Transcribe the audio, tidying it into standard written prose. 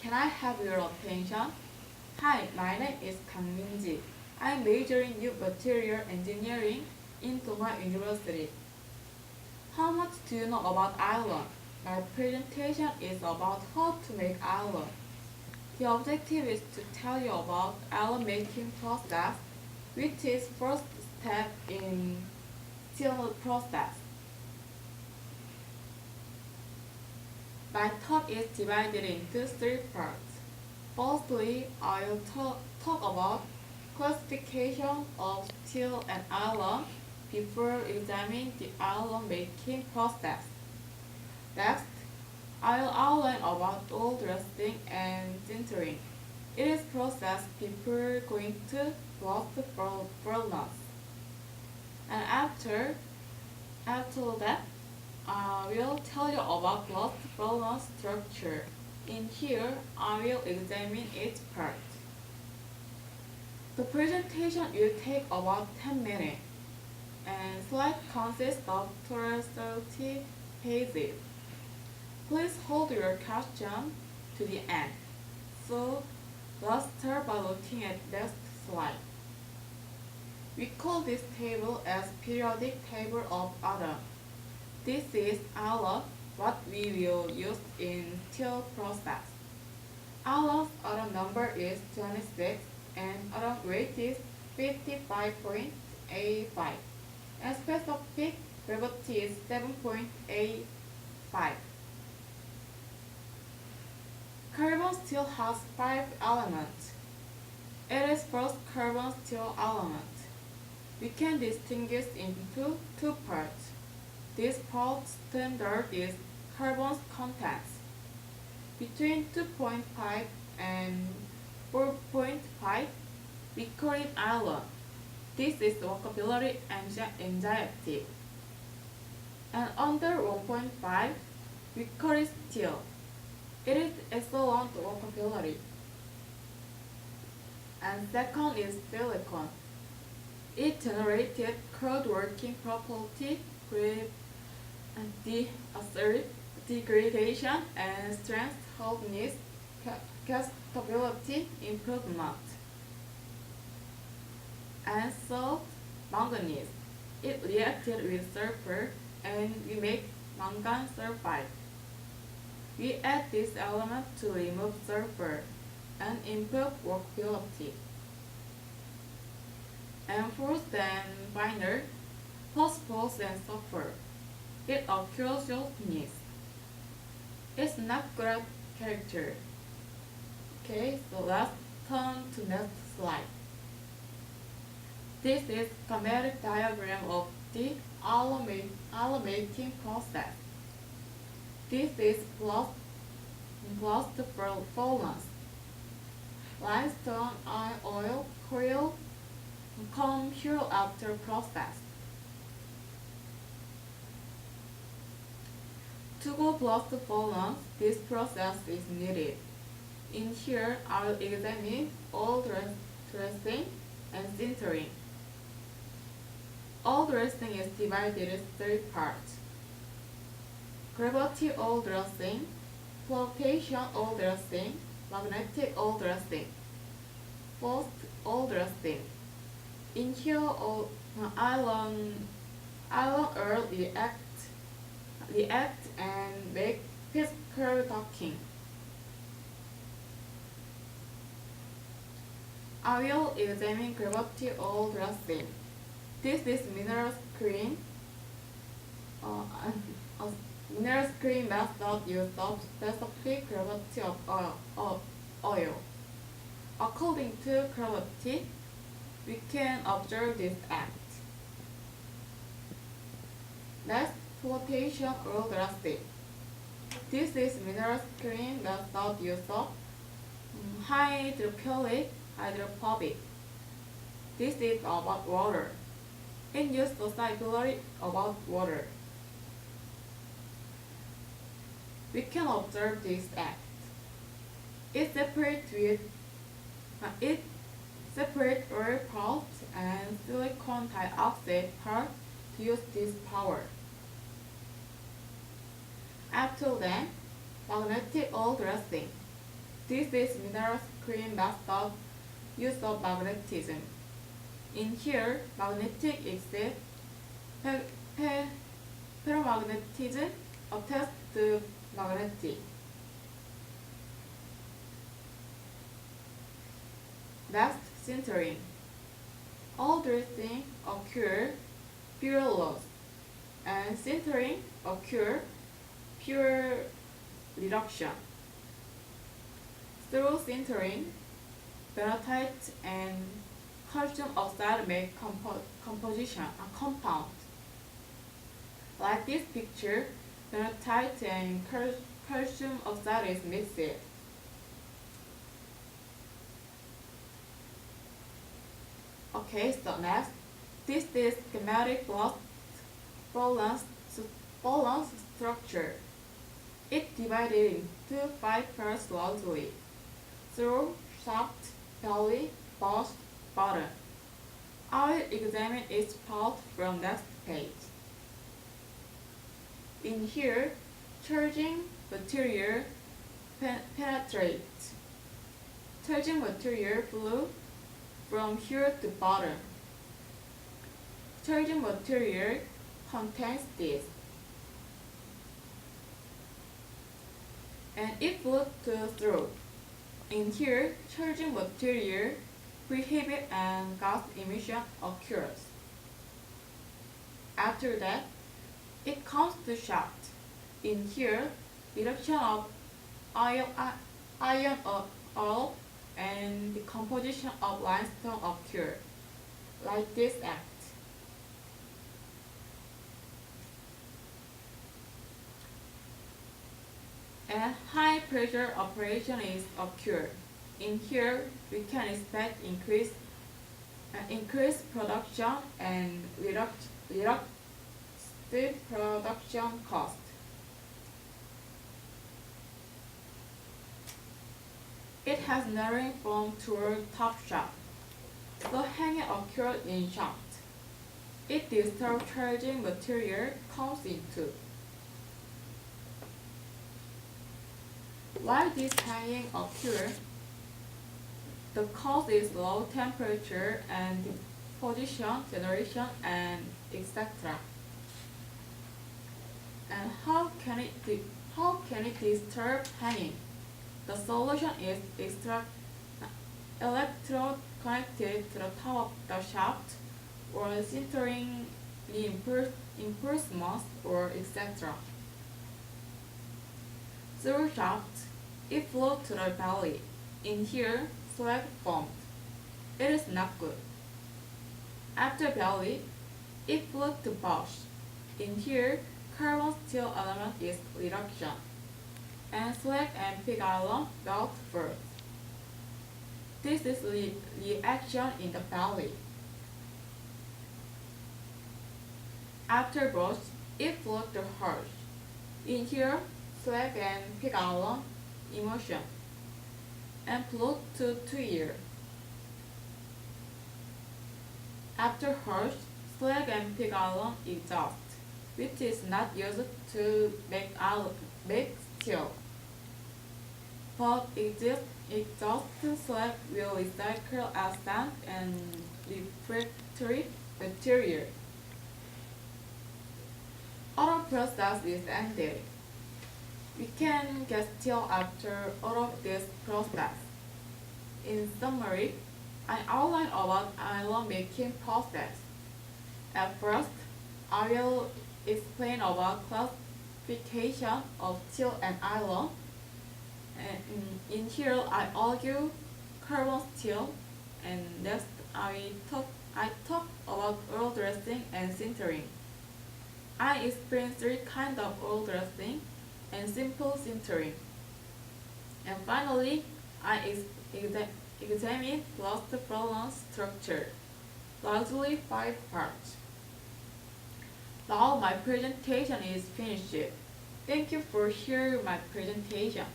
Can I have your attention? Hi, my name is Kang Minji. I'm majoring in new material engineering in Donghua University. How much do you know about iron? My presentation is about how to make iron. The objective is to tell you about iron making process, which is first step in steel process. My talk is divided into three parts. Firstly, I will talk about classification of steel and iron before examining the iron making process. Next, I will outline about old rusting and sintering. It is processed before going to blast furnace. And after that, I will tell you about blast furnace structure. In here, I will examine each part. The presentation will take about 10 minutes, and slide consists of 30 pages. Please hold your question to the end. So, let's start by looking at next slide. We call this table as periodic table of atom. This is iron, what we will use in steel process. Iron's atom number is 26 and atom weight is 55.85 and specific gravity is 7.85. Carbon steel has 5 elements. It is first carbon steel element. We can distinguish into two parts. This part standard is carbon's contents. Between 2.5 and 4.5, we call it iron. This is workability anxiety. And under 1.5, we call it steel. It is excellent workability. And second is silicon. It generated cold working property, degradation, and strength hardness, stability improvement. And so, manganese. It reacted with sulfur and we make mangan sulfide. We add this element to remove sulfur and improve workability. And fourth and final, phosphorus and sulfur. It occurs sharpness. It's not good character. Okay, so let's turn to next slide. This is schematic diagram of the iron making process. This is blast furnace. Limestone iron oil coil come here after process. To go blast furnace, this process is needed. In here, I will examine all dressing and sintering. All dressing is divided into three parts. Gravity oil dressing, flotation oil dressing, magnetic oil dressing. First, oil dressing. In here, iron oil react and make physical docking. I will examine gravity oil dressing. This is mineral screen. Mineral screen method uses specific gravity of oil. According to gravity, we can observe this act. Next, flotation oil dressing. This is mineral screen method uses hydrophobic. This is about water. It uses solubility about water. We can observe this act. It separates oil parts and silicon dioxide part to use this power. After that, magnetic oil dressing. This is mineral screen method use of magnetism. In here, magnetic exit, ferromagnetism attached to magnetic. Next, sintering. All dressing occur pure loss, and sintering occur pure reduction. Through sintering, bentonite and calcium oxide make composition a compound. Like this picture, bentonite and calcium oxide is mixed. Okay, so next, this is schematic balance structure. It divided into 5 parts largely: through, shaft, belly, bust, bottom. I will examine each part from next page. In here, charging material penetrates. Charging material flow from here to bottom. Charging material contains this, and it flows through. In here, charging material prohibit and gas emission occurs. After that, it comes to shaft. In here, reduction of iron ore and the composition of limestone occur, like this act. And high pressure operation is occur. In here, we can expect increased production and reduced production cost. It has narrowing form toward top shaft. The hanging occurs in shaft. It disturbs charging material comes into. Why this hanging occurs? The cause is low temperature and position generation and etc. And how can it disturb hanging? The solution is extract electrode connected to the top of the shaft, or sintering reinforcements, or etc. Through shaft, it flows to the belly. In here, slag formed. It is not good. After belly, it flows to bust. In here, carbon steel element is reduction, and slag and pig iron melt first. This is reaction in the belly. After bust, it flows to heart. In here, slag and pig iron emulsion, and flow to ear. After heart, slag and pig iron exhaust, which is not used to make steel. But exhaust slag will recycle as sand and refractory material. Auto process is ended. We can get steel after all of this process. In summary, I outlined about iron making process. At first, I will explain about classification of steel and iron. And in here, I argue carbon steel, and next I talk about oil dressing and sintering. I explain 3 kinds of oil dressing and simple sintering. And finally, I examine lost balance structure, largely 5 parts. Now my presentation is finished. Thank you for hearing my presentation.